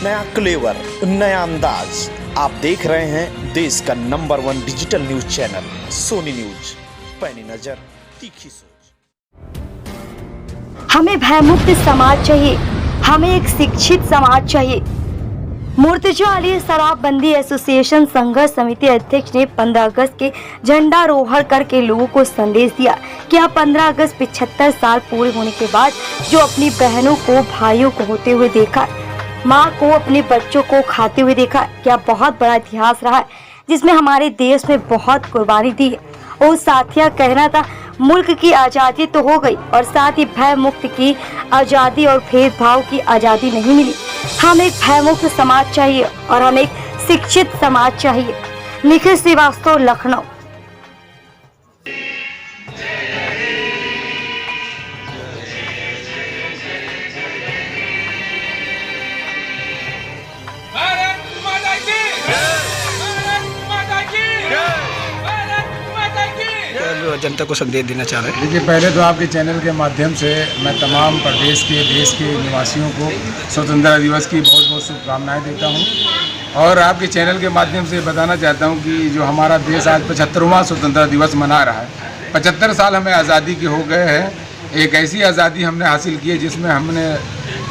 नया क्लेवर, नया अंदाज। आप देख रहे हैं देश का number 1 digital news channel Soni news. पैनी नजर, तीखी सोच। हमें भयमुक्त समाज चाहिए, हमें एक शिक्षित समाज चाहिए। मुर्तजा अली शराबबंदी एसोसिएशन संघर्ष समिति अध्यक्ष ने 15 अगस्त के झंडारोहण करके लोगों को संदेश दिया कि आप 15 अगस्त 75 साल पूरे होने के बाद जो अपनी बहनों को, भाइयों को होते हुए देखा, माँ को अपने बच्चों को खाते हुए देखा, क्या बहुत बड़ा इतिहास रहा है जिसमें हमारे देश में बहुत कुर्बानी दी है। और साथिया कहना था, मुल्क की आज़ादी तो हो गई और साथ ही भय मुक्त की आज़ादी और भेदभाव की आज़ादी नहीं मिली। हम एक भय मुक्त समाज चाहिए और हम एक शिक्षित समाज चाहिए। निखिल श्रीवास्तव, लखनऊ। जनता को संदेश देना चाह रहे हैं। देखिए, पहले तो आपके चैनल के माध्यम से मैं तमाम प्रदेश के, देश के निवासियों को स्वतंत्रता दिवस की बहुत बहुत शुभकामनाएं देता हूं। और आपके चैनल के माध्यम से बताना चाहता हूं कि जो हमारा देश आज 75वां स्वतंत्रता दिवस मना रहा है। 75 साल हमें आज़ादी के हो गए हैं। एक ऐसी आज़ादी हमने हासिल की है जिसमें हमने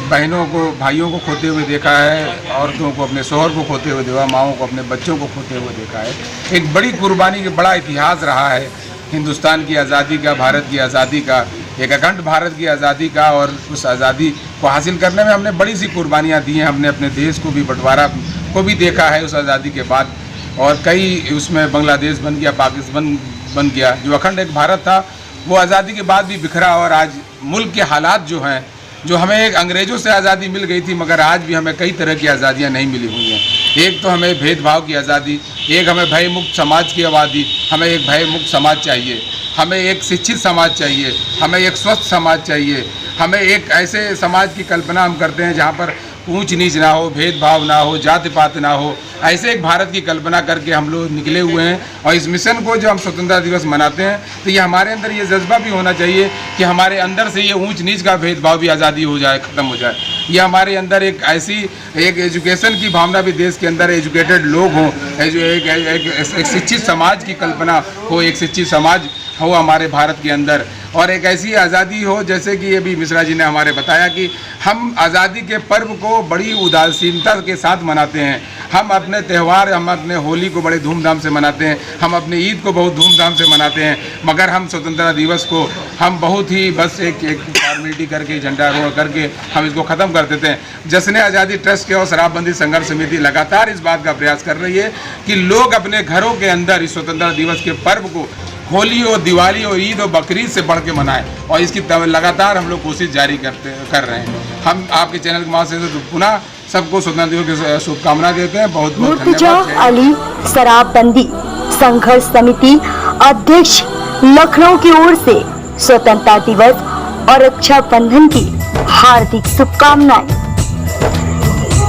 बहनों को, भाइयों को खोते हुए देखा है, औरतों को अपने शोहर को खोते हुए देखा, माओं को अपने बच्चों को खोते हुए देखा है। एक बड़ी कुर्बानी का बड़ा इतिहास रहा है हिंदुस्तान की आज़ादी का, भारत की आज़ादी का, एक अखंड भारत की आज़ादी का। और उस आज़ादी को हासिल करने में हमने बड़ी सी कुर्बानियाँ दी हैं। हमने अपने देश को भी, बंटवारा को भी देखा है उस आज़ादी के बाद। और कई उसमें बांग्लादेश बन गया, पाकिस्तान बन गया। जो अखंड एक भारत था वो आज़ादी के बाद भी बिखरा। और आज मुल्क के हालात जो हैं, जो हमें एक अंग्रेज़ों से आज़ादी मिल गई थी, मगर आज भी हमें कई तरह की आज़ादियाँ नहीं मिली हुई हैं। एक तो हमें भेदभाव की आज़ादी, एक हमें भय मुक्त समाज की आबादी। हमें एक भय मुक्त समाज चाहिए, हमें एक शिक्षित समाज चाहिए, हमें एक स्वस्थ समाज चाहिए। हमें एक ऐसे समाज की कल्पना हम करते हैं जहाँ पर ऊंच नीच ना हो, भेदभाव ना हो, जाति पात ना हो। ऐसे एक भारत की कल्पना करके हम लोग निकले हुए हैं। और इस मिशन को जो हम स्वतंत्रता दिवस मनाते हैं, तो ये हमारे अंदर ये जज्बा भी होना चाहिए कि हमारे अंदर से ये ऊंच नीच का भेदभाव भी आज़ादी हो जाए, ख़त्म हो जाए। ये हमारे अंदर एक ऐसी एक एजुकेशन की भावना भी, देश के अंदर एजुकेटेड लोग हों, एक शिक्षित समाज की कल्पना हो, एक शिक्षित समाज हो हमारे भारत के अंदर। और एक ऐसी आज़ादी हो जैसे कि अभी मिश्रा जी ने हमारे बताया कि हम आज़ादी के पर्व को बड़ी उदासीनता के साथ मनाते हैं। हम अपने त्यौहार, हम अपने होली को बड़े धूमधाम से मनाते हैं, हम अपने ईद को बहुत धूमधाम से मनाते हैं। मगर हम स्वतंत्रता दिवस को हम बहुत ही बस एक फॉर्मेलिटी करके, झंडारोहण करके हम इसको ख़त्म कर देते हैं। जश्न आज़ादी ट्रस्ट के और शराबबंदी संघर्ष समिति लगातार इस बात का प्रयास कर रही है कि लोग अपने घरों के अंदर इस स्वतंत्रता दिवस के पर्व को होली और दिवाली और ईद और बकरीद से बढ़ के मनाएं। और इसकी लगातार हम लोग कोशिश जारी कर रहे हैं। हम आपके चैनल के माध्यम से पुनः सबको स्वतंत्रता दिवस की शुभकामनाएं देते हैं। बहुत बहुत मुर्तजा अली शराबबंदी संघर्ष समिति अध्यक्ष, लखनऊ की ओर से स्वतंत्रता दिवस और रक्षाबंधन की हार्दिक शुभकामनाएं।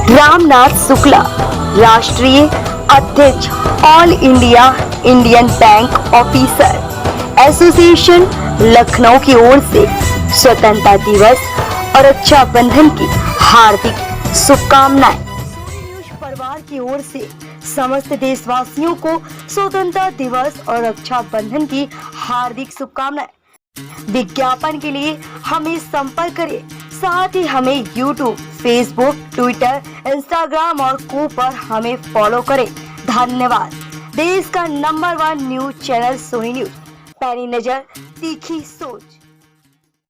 रामनाथ शुक्ला, राष्ट्रीय अध्यक्ष, all India Indian bank officer association, Lucknow की ओर से स्वतंत्रता दिवस और रक्षाबंधन की हार्दिक शुभकामनाएं। परिवार की ओर से समस्त देशवासियों को स्वतंत्रता दिवस और रक्षाबंधन की हार्दिक शुभकामनाएं। विज्ञापन के लिए हमें संपर्क करें। साथ ही हमें YouTube, Facebook, Twitter, Instagram और को पर हमें फॉलो करें। धन्यवाद। देश का number 1 news channel Soni news, पैनी नजर, तीखी सोच।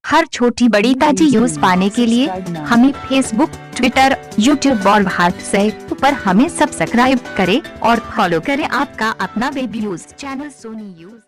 हर छोटी बड़ी ताजी न्यूज पाने के लिए हमें फेसबुक, ट्विटर, यूट्यूब और व्हाट्सएप पर हमें सब्सक्राइब करें और फॉलो करें। आपका अपना web news channel Soni news.